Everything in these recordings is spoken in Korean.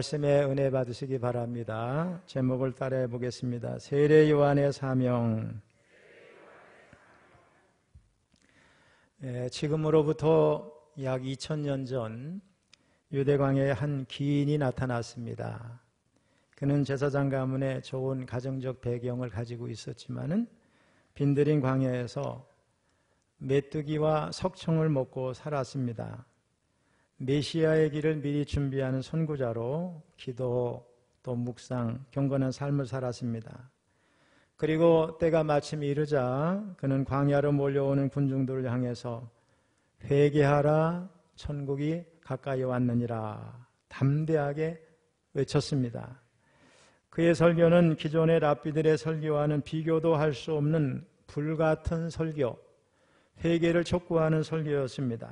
말씀에 은혜 받으시기 바랍니다. 제목을 따라해 보겠습니다. 세례 요한의 사명. 지금으로부터 약 2000년 전 유대광야에 한 기인이 나타났습니다. 그는 제사장 가문의 좋은 가정적 배경을 가지고 있었지만은 빈들인 광야에서 메뚜기와 석청을 먹고 살았습니다. 메시아의 길을 미리 준비하는 선구자로 기도, 또 묵상, 경건한 삶을 살았습니다. 그리고 때가 마침 이르자 그는 광야로 몰려오는 군중들을 향해서 회개하라, 천국이 가까이 왔느니라 담대하게 외쳤습니다. 그의 설교는 기존의 랍비들의 설교와는 비교도 할 수 없는 불같은 설교, 회개를 촉구하는 설교였습니다.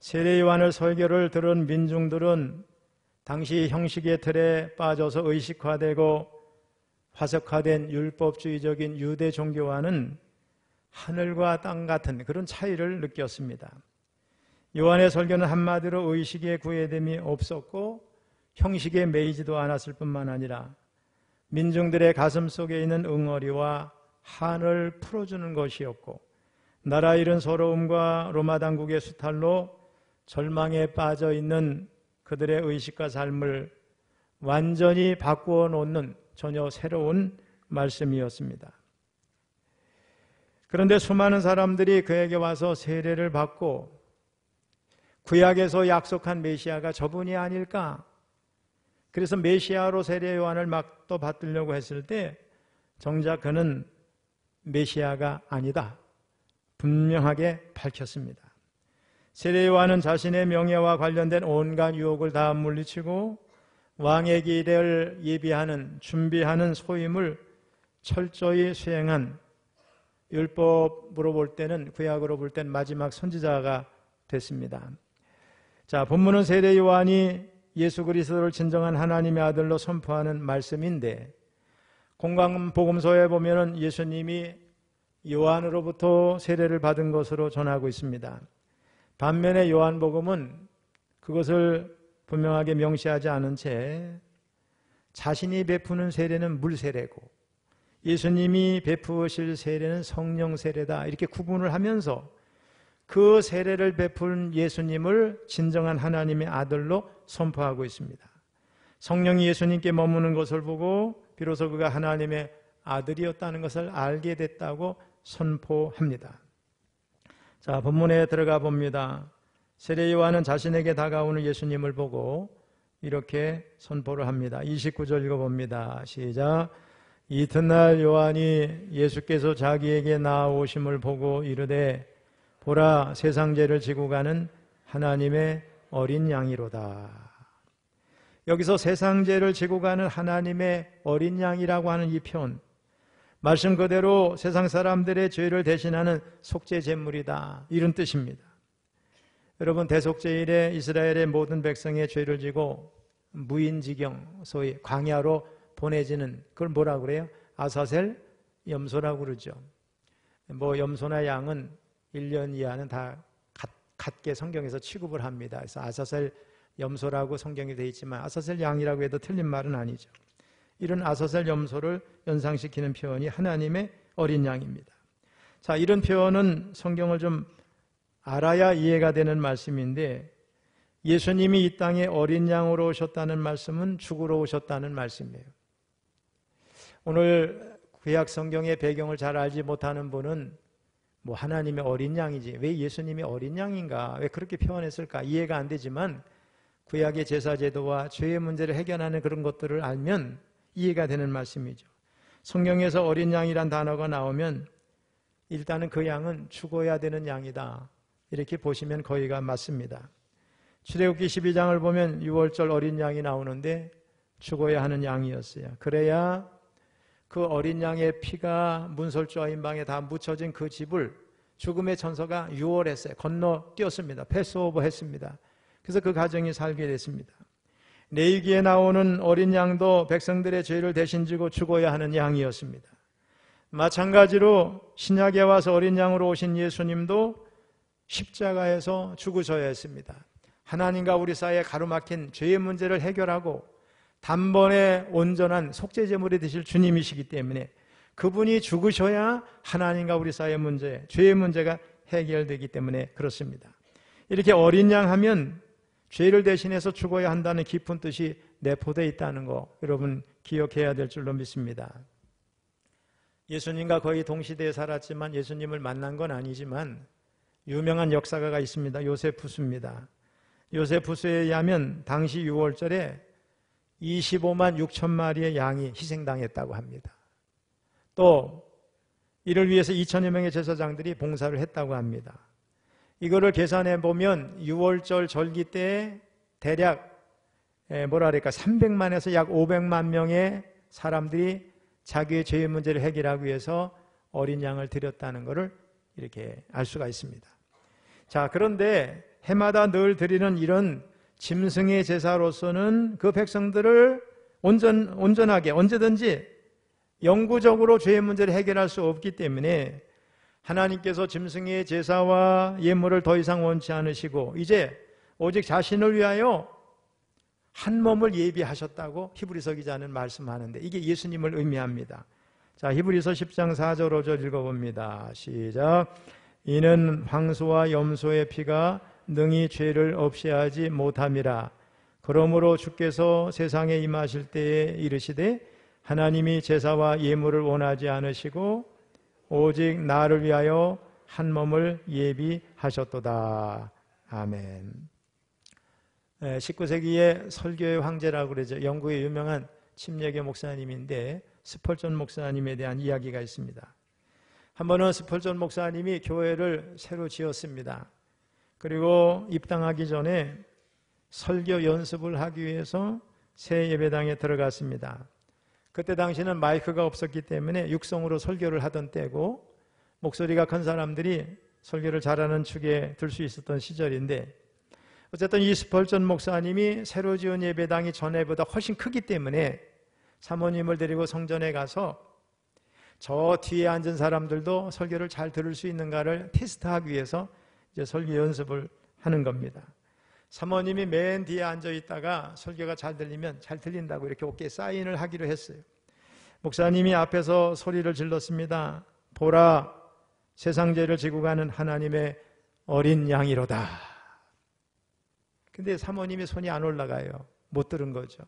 세례 요한의 설교를 들은 민중들은 당시 형식의 틀에 빠져서 의식화되고 화석화된 율법주의적인 유대 종교와는 하늘과 땅 같은 그런 차이를 느꼈습니다. 요한의 설교는 한마디로 의식의 구애됨이 없었고 형식에 매이지도 않았을 뿐만 아니라 민중들의 가슴 속에 있는 응어리와 한을 풀어주는 것이었고 나라 잃은 서러움과 로마 당국의 수탈로 절망에 빠져 있는 그들의 의식과 삶을 완전히 바꾸어 놓는 전혀 새로운 말씀이었습니다. 그런데 수많은 사람들이 그에게 와서 세례를 받고 구약에서 약속한 메시아가 저분이 아닐까? 그래서 메시아로 세례 요한을 막 또 받으려고 했을 때 정작 그는 메시아가 아니다. 분명하게 밝혔습니다. 세례 요한은 자신의 명예와 관련된 온갖 유혹을 다 물리치고 왕의 길을 예비하는, 준비하는 소임을 철저히 수행한 율법으로 볼 때는, 구약으로 볼 때는 마지막 선지자가 됐습니다. 자, 본문은 세례 요한이 예수 그리스도를 진정한 하나님의 아들로 선포하는 말씀인데 공관복음서에 보면은 예수님이 요한으로부터 세례를 받은 것으로 전하고 있습니다. 반면에 요한복음은 그것을 분명하게 명시하지 않은 채 자신이 베푸는 세례는 물세례고 예수님이 베푸실 세례는 성령 세례다 이렇게 구분을 하면서 그 세례를 베푼 예수님을 진정한 하나님의 아들로 선포하고 있습니다. 성령이 예수님께 머무는 것을 보고 비로소 그가 하나님의 아들이었다는 것을 알게 됐다고 선포합니다. 자, 본문에 들어가 봅니다. 세례 요한은 자신에게 다가오는 예수님을 보고 이렇게 선포를 합니다. 29절 읽어봅니다. 시작. 이튿날 요한이 예수께서 자기에게 나아오심을 보고 이르되 보라, 세상 죄를 지고 가는 하나님의 어린 양이로다. 여기서 세상 죄를 지고 가는 하나님의 어린 양이라고 하는 이 표현, 말씀 그대로 세상 사람들의 죄를 대신하는 속죄 제물이다 이런 뜻입니다. 여러분, 대속죄일에 이스라엘의 모든 백성의 죄를 지고 무인지경, 소위 광야로 보내지는 그걸 뭐라고 그래요? 아사셀 염소라고 그러죠. 뭐 염소나 양은 1년 이하는 다 같게 성경에서 취급을 합니다. 그래서 아사셀 염소라고 성경이 되어 있지만 아사셀 양이라고 해도 틀린 말은 아니죠. 이런 아사셀 염소를 연상시키는 표현이 하나님의 어린 양입니다. 자, 이런 표현은 성경을 좀 알아야 이해가 되는 말씀인데 예수님이 이 땅에 어린 양으로 오셨다는 말씀은 죽으러 오셨다는 말씀이에요. 오늘 구약 성경의 배경을 잘 알지 못하는 분은 뭐 하나님의 어린 양이지 왜 예수님이 어린 양인가, 왜 그렇게 표현했을까 이해가 안 되지만 구약의 제사제도와 죄의 문제를 해결하는 그런 것들을 알면 이해가 되는 말씀이죠. 성경에서 어린 양이란 단어가 나오면 일단은 그 양은 죽어야 되는 양이다 이렇게 보시면 거의가 맞습니다. 출애굽기 12장을 보면 6월절 어린 양이 나오는데 죽어야 하는 양이었어요. 그래야 그 어린 양의 피가 문설주와 인방에 다 묻혀진 그 집을 죽음의 천사가 유월했어요. 건너뛰었습니다. 패스오버 했습니다. 그래서 그 가정이 살게 됐습니다. 레위기에 나오는 어린 양도 백성들의 죄를 대신 지고 죽어야 하는 양이었습니다. 마찬가지로 신약에 와서 어린 양으로 오신 예수님도 십자가에서 죽으셔야 했습니다. 하나님과 우리 사이에 가로막힌 죄의 문제를 해결하고 단번에 온전한 속죄제물이 되실 주님이시기 때문에 그분이 죽으셔야 하나님과 우리 사이의 문제, 죄의 문제가 해결되기 때문에 그렇습니다. 이렇게 어린 양 하면 죄를 대신해서 죽어야 한다는 깊은 뜻이 내포되어 있다는 거 여러분 기억해야 될 줄로 믿습니다. 예수님과 거의 동시대에 살았지만 예수님을 만난 건 아니지만 유명한 역사가가 있습니다. 요세푸스입니다. 요세푸스에 의하면 당시 6월절에 25만 6천 마리의 양이 희생당했다고 합니다. 또 이를 위해서 2천여 명의 제사장들이 봉사를 했다고 합니다. 이거를 계산해 보면 6월절 절기 때 대략 300만에서 약 500만 명의 사람들이 자기의 죄의 문제를 해결하기 위해서 어린 양을 드렸다는 것을 이렇게 알 수가 있습니다. 자, 그런데 해마다 늘 드리는 이런 짐승의 제사로서는 그 백성들을 온전하게 언제든지 영구적으로 죄의 문제를 해결할 수 없기 때문에 하나님께서 짐승의 제사와 예물을 더 이상 원치 않으시고 이제 오직 자신을 위하여 한 몸을 예비하셨다고 히브리서 기자는 말씀하는데 이게 예수님을 의미합니다. 자, 히브리서 10장 4절 5절 읽어봅니다. 시작. 이는 황소와 염소의 피가 능히 죄를 없이 하지 못함이라. 그러므로 주께서 세상에 임하실 때에 이르시되 하나님이 제사와 예물을 원하지 않으시고 오직 나를 위하여 한 몸을 예비하셨도다. 아멘. 19세기의 설교의 황제라고 그러죠. 영국의 유명한 침례교 목사님인데 스펄전 목사님에 대한 이야기가 있습니다. 한 번은 스펄전 목사님이 교회를 새로 지었습니다. 그리고 입당하기 전에 설교 연습을 하기 위해서 새 예배당에 들어갔습니다. 그때 당시는 마이크가 없었기 때문에 육성으로 설교를 하던 때고 목소리가 큰 사람들이 설교를 잘하는 축에 들 수 있었던 시절인데 어쨌든 이 스펄전 목사님이 새로 지은 예배당이 전에보다 훨씬 크기 때문에 사모님을 데리고 성전에 가서 저 뒤에 앉은 사람들도 설교를 잘 들을 수 있는가를 테스트하기 위해서 이제 설교 연습을 하는 겁니다. 사모님이 맨 뒤에 앉아 있다가 설교가 잘 들리면 잘 들린다고 이렇게 어깨에 사인을 하기로 했어요. 목사님이 앞에서 소리를 질렀습니다. 보라, 세상 죄를 지고 가는 하나님의 어린 양이로다. 근데 사모님이 손이 안 올라가요. 못 들은 거죠.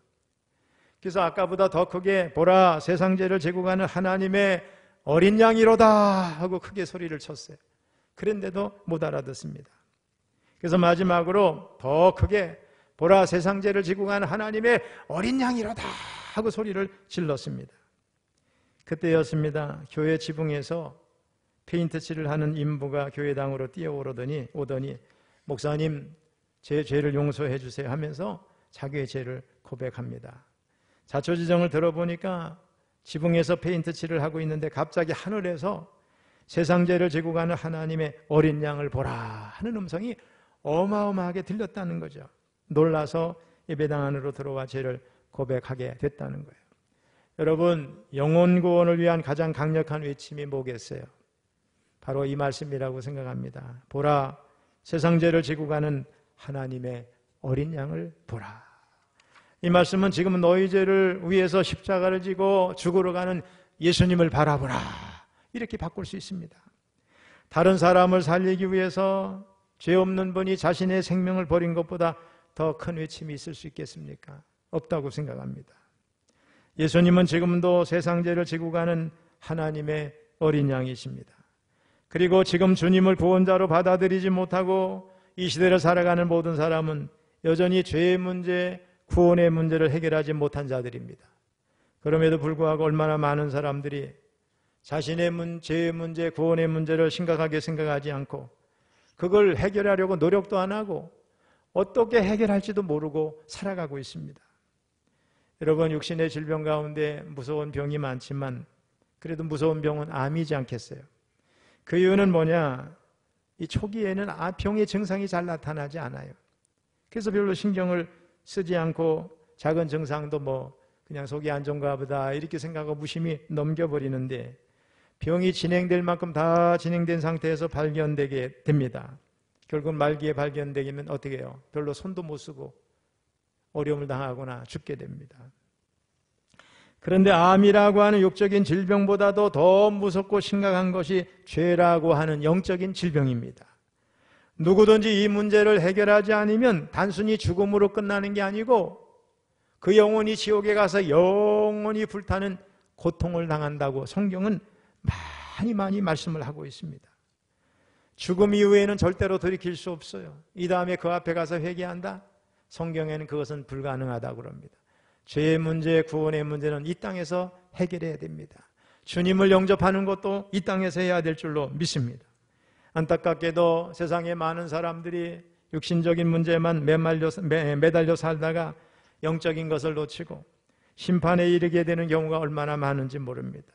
그래서 아까보다 더 크게 보라, 세상 죄를 지고 가는 하나님의 어린 양이로다 하고 크게 소리를 쳤어요. 그런데도 못 알아듣습니다. 그래서 마지막으로 더 크게 보라, 세상 죄를 지고 가는 하나님의 어린 양이로다 하고 소리를 질렀습니다. 그때였습니다. 교회 지붕에서 페인트칠을 하는 인부가 교회당으로 뛰어오더니 목사님 제 죄를 용서해 주세요 하면서 자기의 죄를 고백합니다. 자초지정을 들어보니까 지붕에서 페인트칠을 하고 있는데 갑자기 하늘에서 세상 죄를 지고 가는 하나님의 어린 양을 보라 하는 음성이 어마어마하게 들렸다는 거죠. 놀라서 예배당 안으로 들어와 죄를 고백하게 됐다는 거예요. 여러분, 영혼 구원을 위한 가장 강력한 외침이 뭐겠어요? 바로 이 말씀이라고 생각합니다. 보라, 세상 죄를 지고 가는 하나님의 어린 양을 보라. 이 말씀은 지금 너희 죄를 위해서 십자가를 지고 죽으러 가는 예수님을 바라보라 이렇게 바꿀 수 있습니다. 다른 사람을 살리기 위해서 죄 없는 분이 자신의 생명을 버린 것보다 더 큰 외침이 있을 수 있겠습니까? 없다고 생각합니다. 예수님은 지금도 세상 죄를 지고 가는 하나님의 어린 양이십니다. 그리고 지금 주님을 구원자로 받아들이지 못하고 이 시대를 살아가는 모든 사람은 여전히 죄의 문제, 구원의 문제를 해결하지 못한 자들입니다. 그럼에도 불구하고 얼마나 많은 사람들이 자신의 죄의 문제, 구원의 문제를 심각하게 생각하지 않고 그걸 해결하려고 노력도 안 하고 어떻게 해결할지도 모르고 살아가고 있습니다. 여러분, 육신의 질병 가운데 무서운 병이 많지만 그래도 무서운 병은 암이지 않겠어요? 그 이유는 뭐냐? 이 초기에는 병의 증상이 잘 나타나지 않아요. 그래서 별로 신경을 쓰지 않고 작은 증상도 그냥 속이 안 좋은가 보다 이렇게 생각하고 무심히 넘겨버리는데 병이 진행될 만큼 다 진행된 상태에서 발견되게 됩니다. 결국 말기에 발견되면 어떻게 해요? 별로 손도 못 쓰고 어려움을 당하거나 죽게 됩니다. 그런데 암이라고 하는 육적인 질병보다도 더 무섭고 심각한 것이 죄라고 하는 영적인 질병입니다. 누구든지 이 문제를 해결하지 않으면 단순히 죽음으로 끝나는 게 아니고 그 영혼이 지옥에 가서 영원히 불타는 고통을 당한다고 성경은 많이 말씀을 하고 있습니다. 죽음 이후에는 절대로 돌이킬 수 없어요. 이 다음에 그 앞에 가서 회개한다? 성경에는 그것은 불가능하다고 합니다. 죄의 문제, 구원의 문제는 이 땅에서 해결해야 됩니다. 주님을 영접하는 것도 이 땅에서 해야 될 줄로 믿습니다. 안타깝게도 세상에 많은 사람들이 육신적인 문제만 매달려 살다가 영적인 것을 놓치고 심판에 이르게 되는 경우가 얼마나 많은지 모릅니다.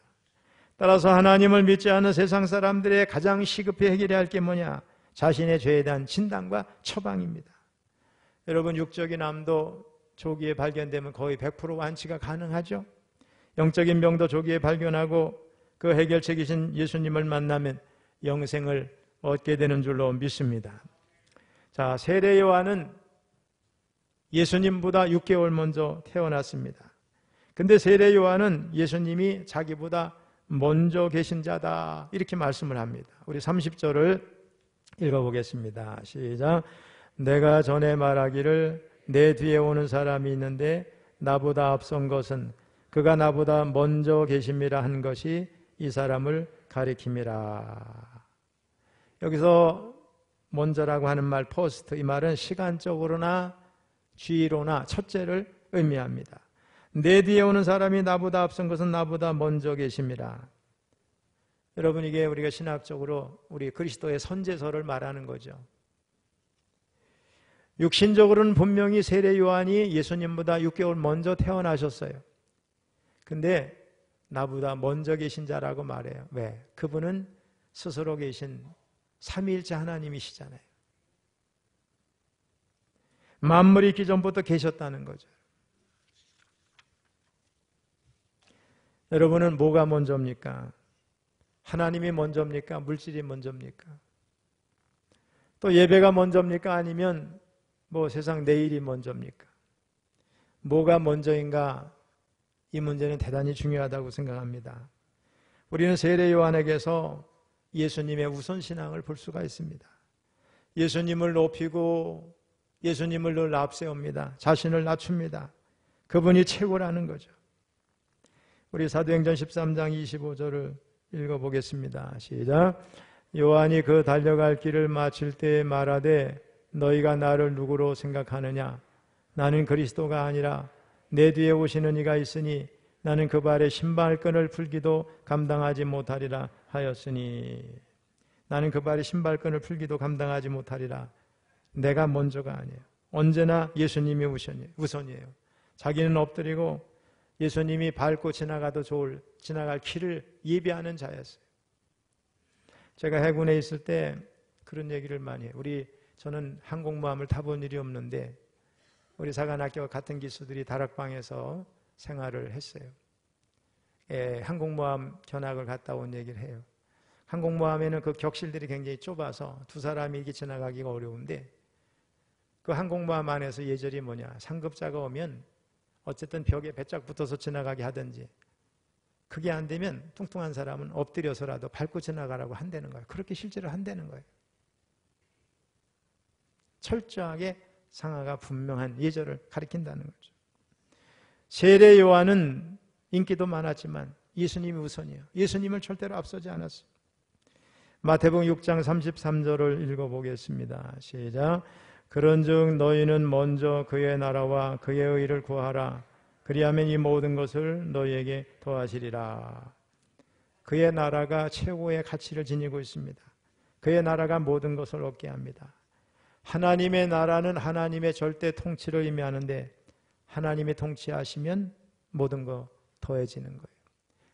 따라서 하나님을 믿지 않는 세상 사람들의 가장 시급히 해결해야 할 게 뭐냐? 자신의 죄에 대한 진단과 처방입니다. 여러분, 육적인 암도 조기에 발견되면 거의 100% 완치가 가능하죠. 영적인 병도 조기에 발견하고 그 해결책이신 예수님을 만나면 영생을 얻게 되는 줄로 믿습니다. 자, 세례 요한은 예수님보다 6개월 먼저 태어났습니다. 근데 세례 요한은 예수님이 자기보다 먼저 계신 자다 이렇게 말씀을 합니다. 우리 30절을 읽어보겠습니다. 시작. 내가 전에 말하기를 내 뒤에 오는 사람이 있는데 나보다 앞선 것은 그가 나보다 먼저 계심이라 한 것이 이 사람을 가리킴이라. 여기서 먼저라고 하는 말 퍼스트, 이 말은 시간적으로나 주의로나 첫째를 의미합니다. 내 뒤에 오는 사람이 나보다 앞선 것은 나보다 먼저 계심이라. 여러분, 이게 우리가 신학적으로 우리 그리스도의 선제설을 말하는 거죠. 육신적으로는 분명히 세례 요한이 예수님보다 6개월 먼저 태어나셨어요. 근데 나보다 먼저 계신 자라고 말해요. 왜? 그분은 스스로 계신 삼위일체 하나님이시잖아요. 만물이 있기 전부터 계셨다는 거죠. 여러분은 뭐가 먼저입니까? 하나님이 먼저입니까? 물질이 먼저입니까? 또 예배가 먼저입니까? 아니면 뭐 세상 내일이 먼저입니까? 뭐가 먼저인가? 이 문제는 대단히 중요하다고 생각합니다. 우리는 세례 요한에게서 예수님의 우선신앙을 볼 수가 있습니다. 예수님을 높이고 예수님을 늘 앞세웁니다. 자신을 낮춥니다. 그분이 최고라는 거죠. 우리 사도행전 13장 25절을 읽어보겠습니다. 시작. 요한이 그 달려갈 길을 마칠 때에 말하되 너희가 나를 누구로 생각하느냐? 나는 그리스도가 아니라 내 뒤에 오시는 이가 있으니 나는 그 발에 신발끈을 풀기도 감당하지 못하리라 하였으니. 나는 그 발에 신발끈을 풀기도 감당하지 못하리라. 내가 먼저가 아니에요. 언제나 예수님이 우선이에요. 자기는 엎드리고 예수님이 밟고 지나가도 지나갈 길을 예비하는 자였어요. 제가 해군에 있을 때 그런 얘기를 많이 해요. 저는 항공모함을 타본 일이 없는데 우리 사관학교 같은 기수들이 다락방에서 생활을 했어요. 항공모함 견학을 갔다 온 얘기를 해요. 항공모함에는 그 격실들이 굉장히 좁아서 두 사람이 이렇게 지나가기가 어려운데 그 항공모함 안에서 예절이 뭐냐? 상급자가 오면 어쨌든 벽에 배짝 붙어서 지나가게 하든지, 그게 안 되면 뚱뚱한 사람은 엎드려서라도 밟고 지나가라고 한다는 거예요. 그렇게 실제로 한다는 거예요. 철저하게 상하가 분명한 예절을 가리킨다는 거죠. 세례 요한은 인기도 많았지만 예수님이 우선이에요. 예수님을 절대로 앞서지 않았어요. 마태복음 6장 33절을 읽어보겠습니다. 시작. 그런즉 너희는 먼저 그의 나라와 그의 의를 구하라. 그리하면 이 모든 것을 너희에게 더하시리라. 그의 나라가 최고의 가치를 지니고 있습니다. 그의 나라가 모든 것을 얻게 합니다. 하나님의 나라는 하나님의 절대 통치를 의미하는데 하나님이 통치하시면 모든 거 더해지는 거예요.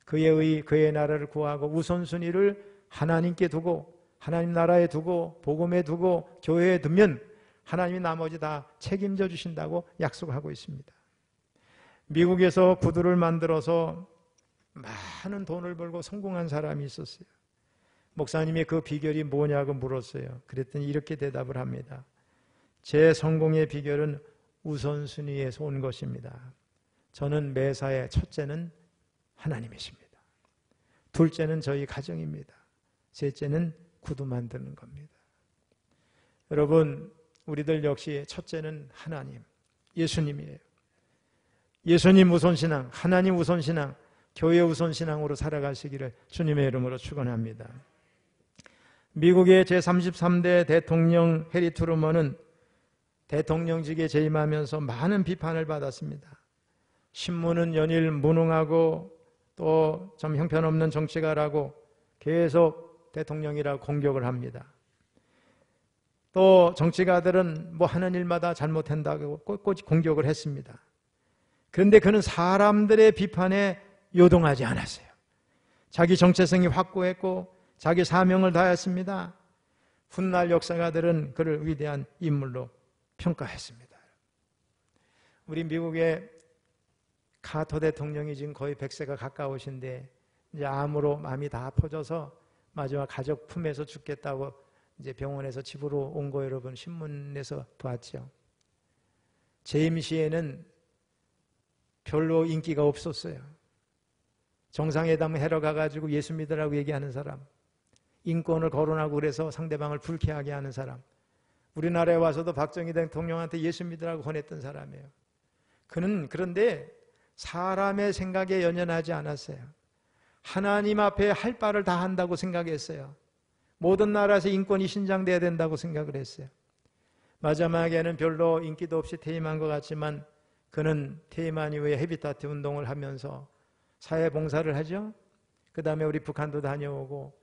그의 의, 그의 나라를 구하고 우선순위를 하나님께 두고 하나님 나라에 두고 복음에 두고 교회에 두면 하나님이 나머지 다 책임져 주신다고 약속하고 있습니다. 미국에서 구두를 만들어서 많은 돈을 벌고 성공한 사람이 있었어요. 목사님이 그 비결이 뭐냐고 물었어요. 그랬더니 이렇게 대답을 합니다. 제 성공의 비결은 우선순위에서 온 것입니다. 저는 매사에 첫째는 하나님이십니다. 둘째는 저희 가정입니다. 셋째는 구두 만드는 겁니다. 여러분, 우리들 역시 첫째는 하나님, 예수님이에요. 예수님 우선신앙, 하나님 우선신앙, 교회 우선신앙으로 살아가시기를 주님의 이름으로 축원합니다. 미국의 제33대 대통령 해리 트루먼은 대통령직에 재임하면서 많은 비판을 받았습니다. 신문은 연일 무능하고 또 좀 형편없는 정치가라고 계속 대통령이라고 공격을 합니다. 또 정치가들은 뭐 하는 일마다 잘못한다고 꼿꼿이 공격을 했습니다. 그런데 그는 사람들의 비판에 요동하지 않았어요. 자기 정체성이 확고했고 자기 사명을 다했습니다. 훗날 역사가들은 그를 위대한 인물로 평가했습니다. 우리 미국의 카터 대통령이 지금 거의 100세가 가까우신데 이제 암으로 마음이 다 퍼져서 마지막 가족 품에서 죽겠다고 이제 병원에서 집으로 온 거 여러분 신문에서 봤죠. 재임 시에는 별로 인기가 없었어요. 정상회담 하러 가가지고 예수 믿으라고 얘기하는 사람, 인권을 거론하고 그래서 상대방을 불쾌하게 하는 사람, 우리나라에 와서도 박정희 대통령한테 예수 믿으라고 권했던 사람이에요. 그는 그런데 사람의 생각에 연연하지 않았어요. 하나님 앞에 할 바를 다 한다고 생각했어요. 모든 나라에서 인권이 신장돼야 된다고 생각을 했어요. 마지막에는 별로 인기도 없이 퇴임한 것 같지만 그는 퇴임한 이후에 헤비타트 운동을 하면서 사회봉사를 하죠. 그 다음에 우리 북한도 다녀오고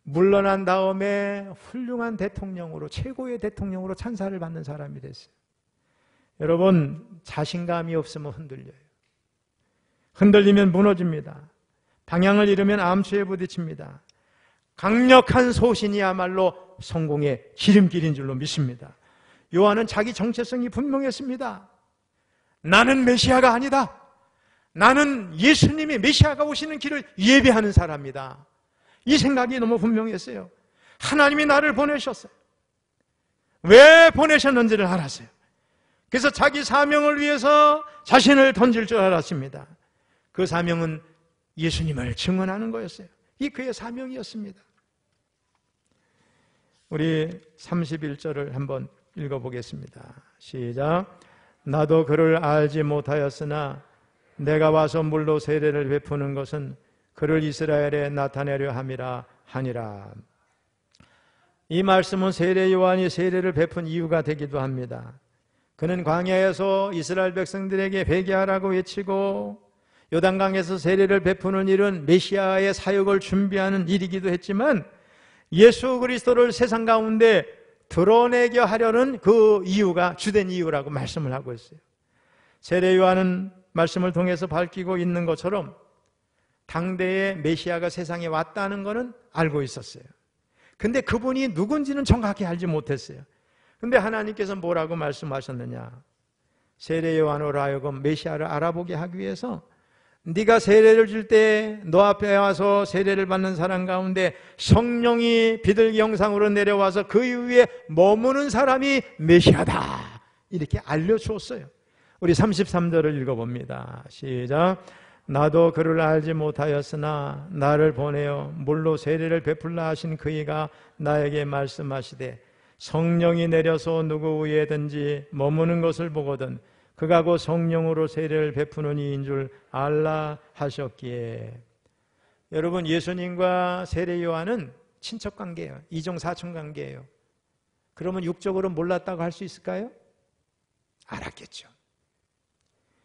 물러난 다음에 훌륭한 대통령으로, 최고의 대통령으로 찬사를 받는 사람이 됐어요. 여러분, 자신감이 없으면 흔들려요. 흔들리면 무너집니다. 방향을 잃으면 암초에 부딪힙니다. 강력한 소신이야말로 성공의 지름길인 줄로 믿습니다. 요한은 자기 정체성이 분명했습니다. 나는 메시아가 아니다. 나는 예수님이 메시아가 오시는 길을 예배하는 사람이다. 이 생각이 너무 분명했어요. 하나님이 나를 보내셨어요. 왜 보내셨는지를 알았어요. 그래서 자기 사명을 위해서 자신을 던질 줄 알았습니다. 그 사명은 예수님을 증언하는 거였어요. 이 그의 사명이었습니다. 우리 31절을 한번 읽어보겠습니다. 시작. 나도 그를 알지 못하였으나 내가 와서 물로 세례를 베푸는 것은 그를 이스라엘에 나타내려 함이라 하니라. 이 말씀은 세례 요한이 세례를 베푼 이유가 되기도 합니다. 그는 광야에서 이스라엘 백성들에게 회개하라고 외치고 요단강에서 세례를 베푸는 일은 메시아의 사역을 준비하는 일이기도 했지만 예수 그리스도를 세상 가운데 드러내게 하려는 그 이유가 주된 이유라고 말씀을 하고 있어요. 세례 요한은 말씀을 통해서 밝히고 있는 것처럼 당대의 메시아가 세상에 왔다는 것은 알고 있었어요. 근데 그분이 누군지는 정확히 알지 못했어요. 근데 하나님께서 뭐라고 말씀하셨느냐? 세례 요한으로 하여금 메시아를 알아보게 하기 위해서 네가 세례를 줄 때 너 앞에 와서 세례를 받는 사람 가운데 성령이 비둘기 형상으로 내려와서 그 위에 머무는 사람이 메시아다. 이렇게 알려주었어요. 우리 33절을 읽어봅니다. 시작. 나도 그를 알지 못하였으나 나를 보내어 물로 세례를 베풀라 하신 그이가 나에게 말씀하시되 성령이 내려서 누구 위에든지 머무는 것을 보거든 그가 곧 성령으로 세례를 베푸는 이인 줄 알라 하셨기에. 여러분, 예수님과 세례 요한은 친척 관계예요. 이종 사촌 관계예요. 그러면 육적으로 몰랐다고 할 수 있을까요? 알았겠죠.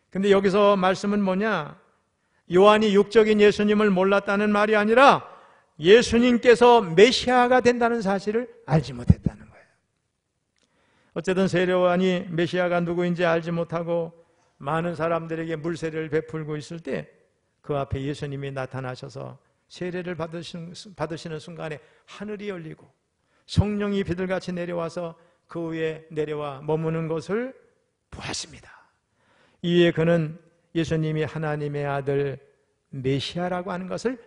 근데 여기서 말씀은 뭐냐? 요한이 육적인 예수님을 몰랐다는 말이 아니라 예수님께서 메시아가 된다는 사실을 알지 못했다는 거예요. 어쨌든 세례 요한이 메시아가 누구인지 알지 못하고 많은 사람들에게 물세례를 베풀고 있을 때 그 앞에 예수님이 나타나셔서 세례를 받으시는 순간에 하늘이 열리고 성령이 비둘같이 내려와서 그 위에 내려와 머무는 것을 보았습니다. 이에 그는 예수님이 하나님의 아들 메시아라고 하는 것을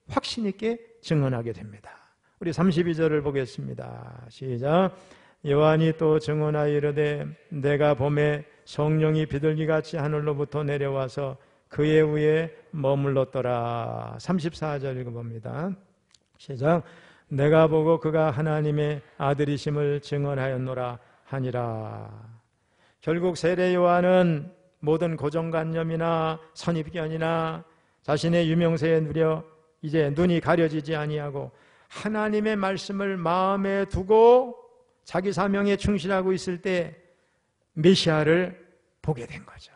확신 있게 증언하게 됩니다. 우리 32절을 보겠습니다. 시작. 요한이 또 증언하여 이르되 내가 봄에 성령이 비둘기같이 하늘로부터 내려와서 그의 위에 머물렀더라. 34절 읽어봅니다. 시작. 내가 보고 그가 하나님의 아들이심을 증언하였노라 하니라. 결국 세례 요한은 모든 고정관념이나 선입견이나 자신의 유명세에 누려 이제 눈이 가려지지 아니하고 하나님의 말씀을 마음에 두고 자기 사명에 충실하고 있을 때 메시아를 보게 된 거죠.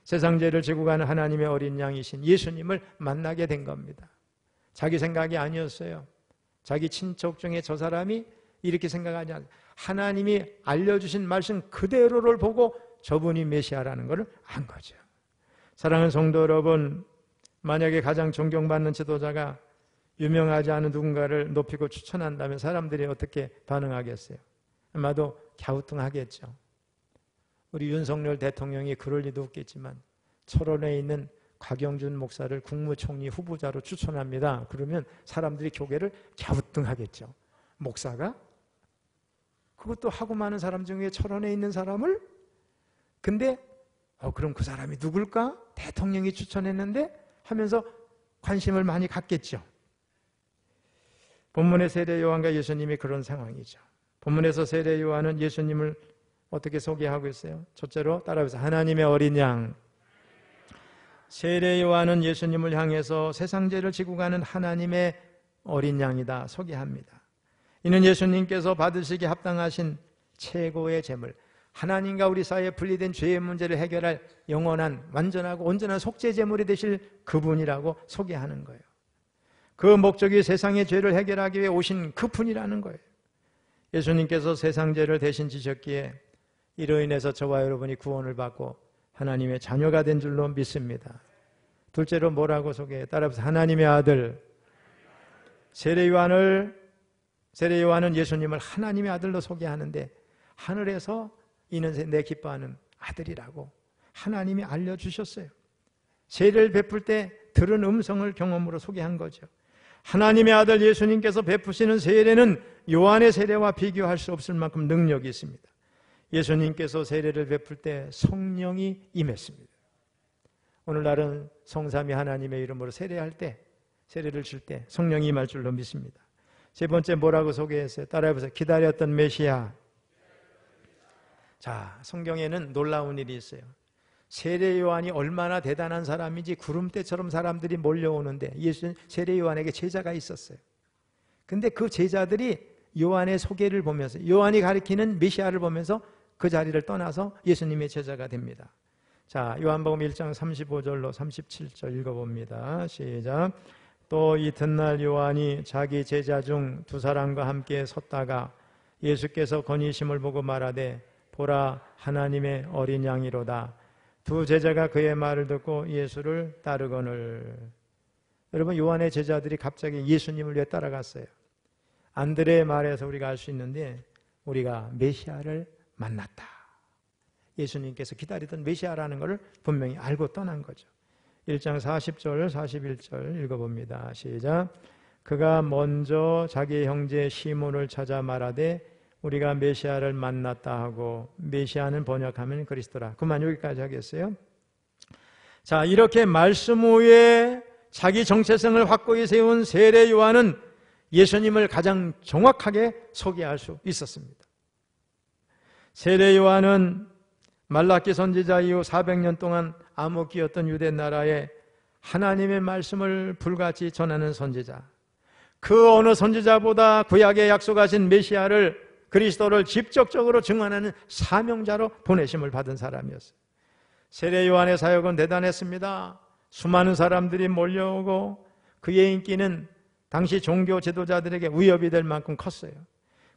세상 죄를 지고 가는 하나님의 어린 양이신 예수님을 만나게 된 겁니다. 자기 생각이 아니었어요. 자기 친척 중에 저 사람이 이렇게 생각하지 않아요. 하나님이 알려주신 말씀 그대로를 보고 저분이 메시아라는 것을 안 거죠. 사랑하는 성도 여러분, 만약에 가장 존경받는 지도자가 유명하지 않은 누군가를 높이고 추천한다면 사람들이 어떻게 반응하겠어요? 아마도 갸우뚱하겠죠. 우리 윤석열 대통령이 그럴 리도 없겠지만 철원에 있는 곽영준 목사를 국무총리 후보자로 추천합니다. 그러면 사람들이 고개를 갸우뚱하겠죠. 목사가? 그것도 하고 많은 사람 중에 철원에 있는 사람을? 근데 그럼 그 사람이 누굴까? 대통령이 추천했는데? 하면서 관심을 많이 갖겠죠. 본문의 세례 요한과 예수님이 그런 상황이죠. 본문에서 세례 요한은 예수님을 어떻게 소개하고 있어요? 첫째로 따라해서 하나님의 어린 양. 세례 요한은 예수님을 향해서 세상 죄를 지고 가는 하나님의 어린 양이다 소개합니다. 이는 예수님께서 받으시기 합당하신 최고의 제물, 하나님과 우리 사이에 분리된 죄의 문제를 해결할 영원한 완전하고 온전한 속죄 제물이 되실 그분이라고 소개하는 거예요. 그 목적이 세상의 죄를 해결하기 위해 오신 그분이라는 거예요. 예수님께서 세상 죄를 대신 지셨기에 이로 인해서 저와 여러분이 구원을 받고 하나님의 자녀가 된 줄로 믿습니다. 둘째로 뭐라고 소개해요? 따라서 하나님의 아들. 세례 요한은 예수님을 하나님의 아들로 소개하는데 하늘에서 이는 내 기뻐하는 아들이라고 하나님이 알려주셨어요. 세례를 베풀 때 들은 음성을 경험으로 소개한 거죠. 하나님의 아들 예수님께서 베푸시는 세례는 요한의 세례와 비교할 수 없을 만큼 능력이 있습니다. 예수님께서 세례를 베풀 때 성령이 임했습니다. 오늘날은 성삼위 하나님의 이름으로 세례할 때, 세례를 줄 때 성령이 임할 줄로 믿습니다. 세 번째 뭐라고 소개했어요? 따라해보세요. 기다렸던 메시아. 자, 성경에는 놀라운 일이 있어요. 세례 요한이 얼마나 대단한 사람인지 구름대처럼 사람들이 몰려오는데 세례 요한에게 제자가 있었어요. 근데 그 제자들이 요한의 소개를 보면서 요한이 가리키는 메시아를 보면서 그 자리를 떠나서 예수님의 제자가 됩니다. 자, 요한복음 1장 35절로 37절 읽어봅니다. 시작. 또 이튿날 요한이 자기 제자 중 두 사람과 함께 섰다가 예수께서 건의심을 보고 말하되 보라 하나님의 어린 양이로다. 두 제자가 그의 말을 듣고 예수를 따르거늘. 여러분, 요한의 제자들이 갑자기 예수님을 왜 따라갔어요? 안드레의 말에서 우리가 알 수 있는데 우리가 메시아를 만났다. 예수님께서 기다리던 메시아라는 것을 분명히 알고 떠난 거죠. 1장 40절 41절 읽어봅니다. 시작. 그가 먼저 자기 형제 시몬을 찾아 말하되 우리가 메시아를 만났다 하고, 메시아는 번역하면 그리스도라. 그만 여기까지 하겠어요. 자, 이렇게 말씀 후에 자기 정체성을 확고히 세운 세례 요한은 예수님을 가장 정확하게 소개할 수 있었습니다. 세례 요한은 말라기 선지자 이후 400년 동안 암흑기였던 유대 나라에 하나님의 말씀을 불같이 전하는 선지자, 그 어느 선지자보다 구약에 약속하신 메시아를, 그리스도를 직접적으로 증언하는 사명자로 보내심을 받은 사람이었어요. 세례 요한의 사역은 대단했습니다. 수많은 사람들이 몰려오고 그의 인기는 당시 종교 지도자들에게 위협이 될 만큼 컸어요.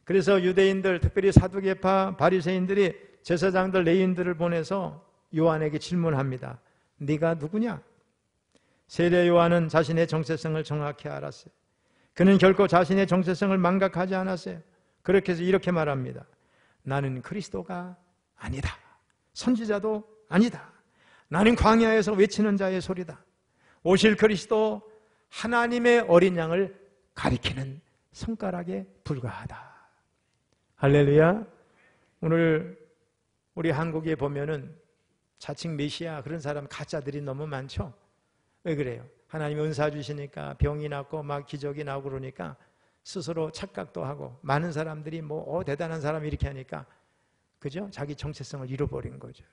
그래서 유대인들, 특별히 사두개파 바리새인들이 제사장들, 레위인들을 보내서 요한에게 질문합니다. 네가 누구냐? 세례 요한은 자신의 정체성을 정확히 알았어요. 그는 결코 자신의 정체성을 망각하지 않았어요. 그렇게 해서 이렇게 말합니다. 나는 그리스도가 아니다. 선지자도 아니다. 나는 광야에서 외치는 자의 소리다. 오실 그리스도, 하나님의 어린 양을 가리키는 손가락에 불과하다. 할렐루야. 오늘 우리 한국에 보면은 자칭 메시아 그런 사람 가짜들이 너무 많죠. 왜 그래요? 하나님 은사 주시니까 병이 낫고 막 기적이 나오고 그러니까 스스로 착각도 하고 많은 사람들이 뭐 대단한 사람 이렇게 하니까 그죠? 자기 정체성을 잃어버린 거죠.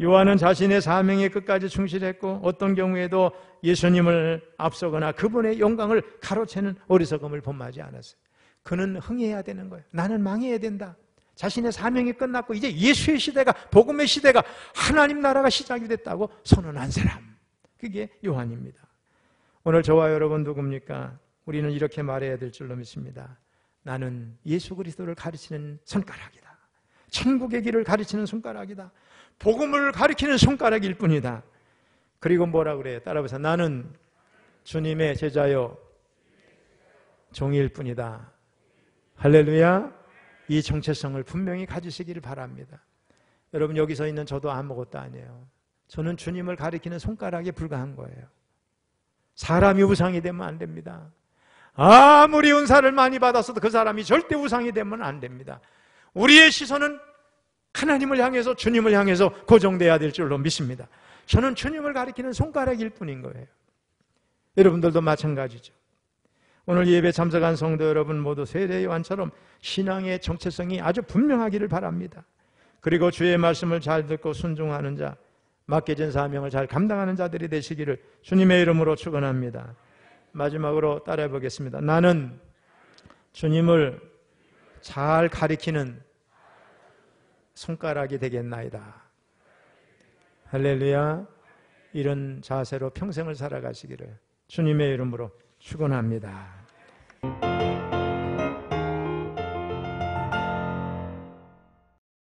요한은 자신의 사명에 끝까지 충실했고 어떤 경우에도 예수님을 앞서거나 그분의 영광을 가로채는 어리석음을 범하지 않았어요. 그는 흥해야 되는 거예요. 나는 망해야 된다. 자신의 사명이 끝났고 이제 예수의 시대가, 복음의 시대가, 하나님 나라가 시작이 됐다고 선언한 사람, 그게 요한입니다. 오늘 저와 여러분 누굽니까? 우리는 이렇게 말해야 될 줄로 믿습니다. 나는 예수 그리스도를 가르치는 손가락이다. 천국의 길을 가르치는 손가락이다. 복음을 가리키는 손가락일 뿐이다. 그리고 뭐라 그래요? 따라해보세요. 나는 주님의 제자요 종일 뿐이다. 할렐루야. 이 정체성을 분명히 가지시기를 바랍니다. 여러분 여기서 있는 저도 아무것도 아니에요. 저는 주님을 가리키는 손가락에 불과한 거예요. 사람이 우상이 되면 안 됩니다. 아무리 은사를 많이 받았어도 그 사람이 절대 우상이 되면 안 됩니다. 우리의 시선은 하나님을 향해서, 주님을 향해서 고정돼야 될 줄로 믿습니다. 저는 주님을 가리키는 손가락일 뿐인 거예요. 여러분들도 마찬가지죠. 오늘 예배 참석한 성도 여러분 모두 세례 요한처럼 신앙의 정체성이 아주 분명하기를 바랍니다. 그리고 주의 말씀을 잘 듣고 순종하는 자, 맡겨진 사명을 잘 감당하는 자들이 되시기를 주님의 이름으로 축원합니다. 마지막으로 따라해 보겠습니다. 나는 주님을 잘 가리키는 손가락이 되겠나이다. 할렐루야. 이런 자세로 평생을 살아가시기를 주님의 이름으로 축원합니다.